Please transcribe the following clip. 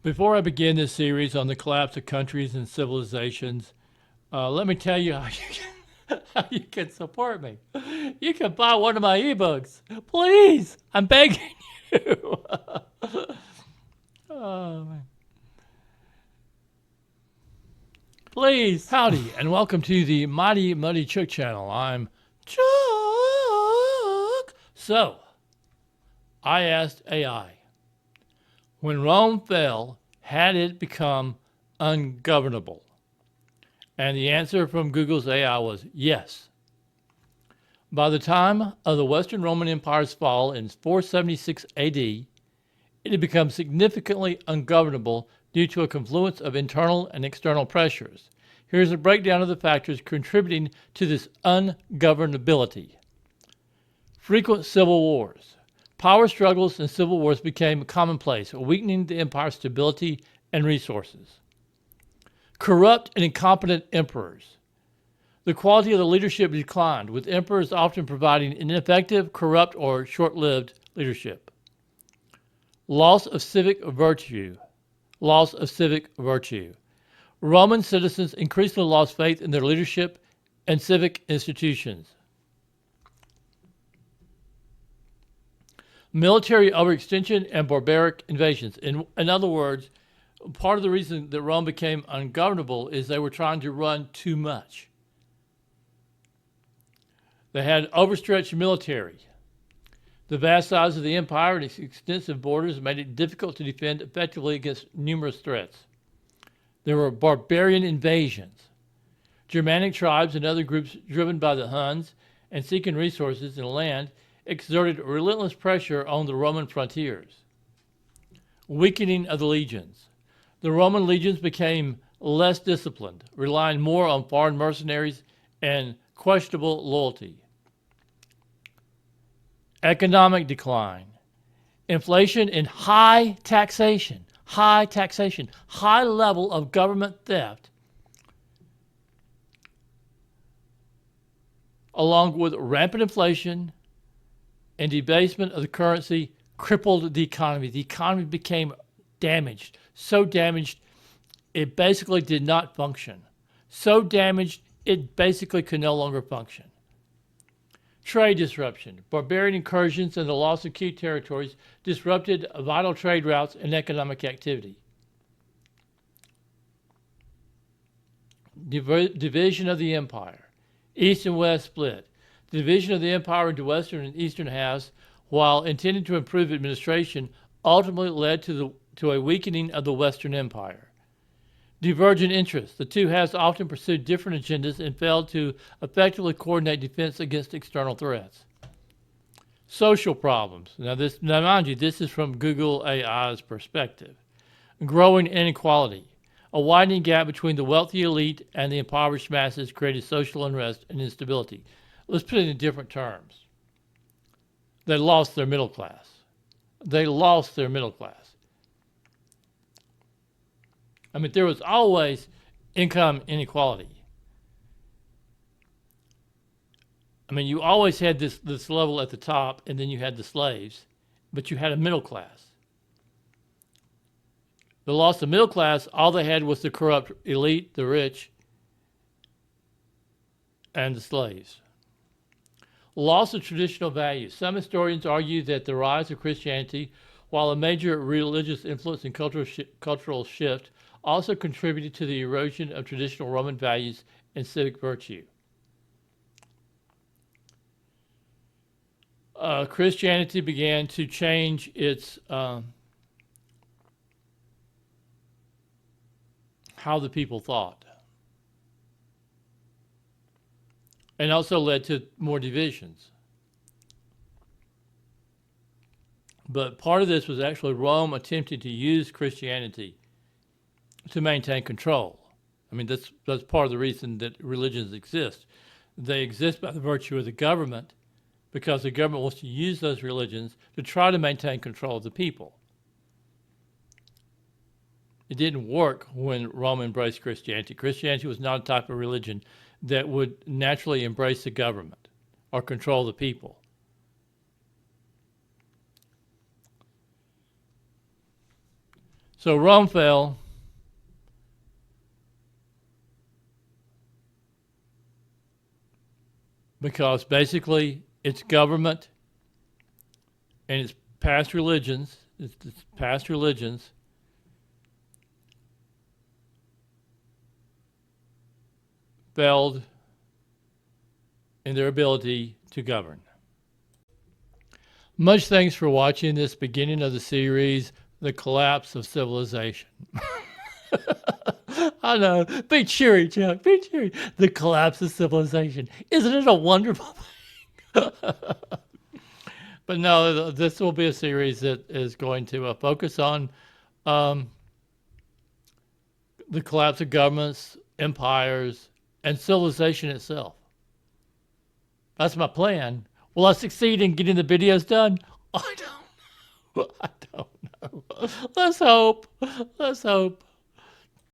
Before I begin this series on the collapse of countries and civilizations, let me tell you how you can support me. You can buy one of my ebooks. Please, I'm begging you. Oh, man. Please. Howdy, and welcome to the Mighty Muddy Chook channel. I'm Chuck. So, I asked AI, when Rome fell, had it become ungovernable? And the answer from Google's AI was yes. By the time of the Western Roman Empire's fall in 476 AD, it had become significantly ungovernable due to a confluence of internal and external pressures. Here's a breakdown of the factors contributing to this ungovernability. Frequent civil wars. Power struggles and civil wars became commonplace, weakening the empire's stability and resources. Corrupt and incompetent emperors. The quality of the leadership declined, with emperors often providing ineffective, corrupt, or short-lived leadership. Loss of civic virtue. Loss of civic virtue. Roman citizens increasingly lost faith in their leadership and civic institutions. Military overextension and barbaric invasions. In other words, part of the reason that Rome became ungovernable is they were trying to run too much. They had overstretched military. The vast size of the empire and its extensive borders made it difficult to defend effectively against numerous threats. There were barbarian invasions. Germanic tribes and other groups driven by the Huns and seeking resources and land exerted relentless pressure on the Roman frontiers. Weakening of the legions. The Roman legions became less disciplined, relying more on foreign mercenaries and questionable loyalty. Economic decline. Inflation and high taxation, high level of government theft, along with rampant inflation and debasement of the currency, crippled the economy. The economy became damaged, so damaged it basically did not function. So damaged it basically could no longer function. Trade disruption. Barbarian incursions and the loss of key territories disrupted vital trade routes and economic activity. Division of the empire. East and West split. The division of the empire into western and eastern halves, while intended to improve administration, ultimately led to a weakening of the Western Empire. Divergent interests. The two halves often pursued different agendas and failed to effectively coordinate defense against external threats. Social problems. Now mind you, this is from Google AI's perspective. Growing inequality. A widening gap between the wealthy elite and the impoverished masses created social unrest and instability. Let's put it in different terms. They lost their middle class. They lost their middle class. I mean, there was always income inequality. I mean, you always had this level at the top, and then you had the slaves, but you had a middle class. The loss of middle class, all they had was the corrupt elite, the rich, and the slaves. Loss of traditional values. Some historians argue that the rise of Christianity, while a major religious influence and cultural shift, also contributed to the erosion of traditional Roman values and civic virtue. Christianity began to change its how the people thought, and also led to more divisions. But part of this was actually Rome attempting to use Christianity to maintain control. I mean, that's part of the reason that religions exist. They exist by the virtue of the government, because the government wants to use those religions to try to maintain control of the people. It didn't work when Rome embraced Christianity. Christianity was not a type of religion that would naturally embrace the government or control the people. So Rome fell because basically its government and its past religions, failed in their ability to govern. Much thanks for watching this beginning of the series, The Collapse of Civilization. I know. Be cheery, Chuck. Be cheery. The collapse of civilization. Isn't it a wonderful thing? But no, this will be a series that is going to focus on the collapse of governments, empires, and civilization itself. That's my plan. Will I succeed in getting the videos done? I don't know. Let's hope. Let's hope.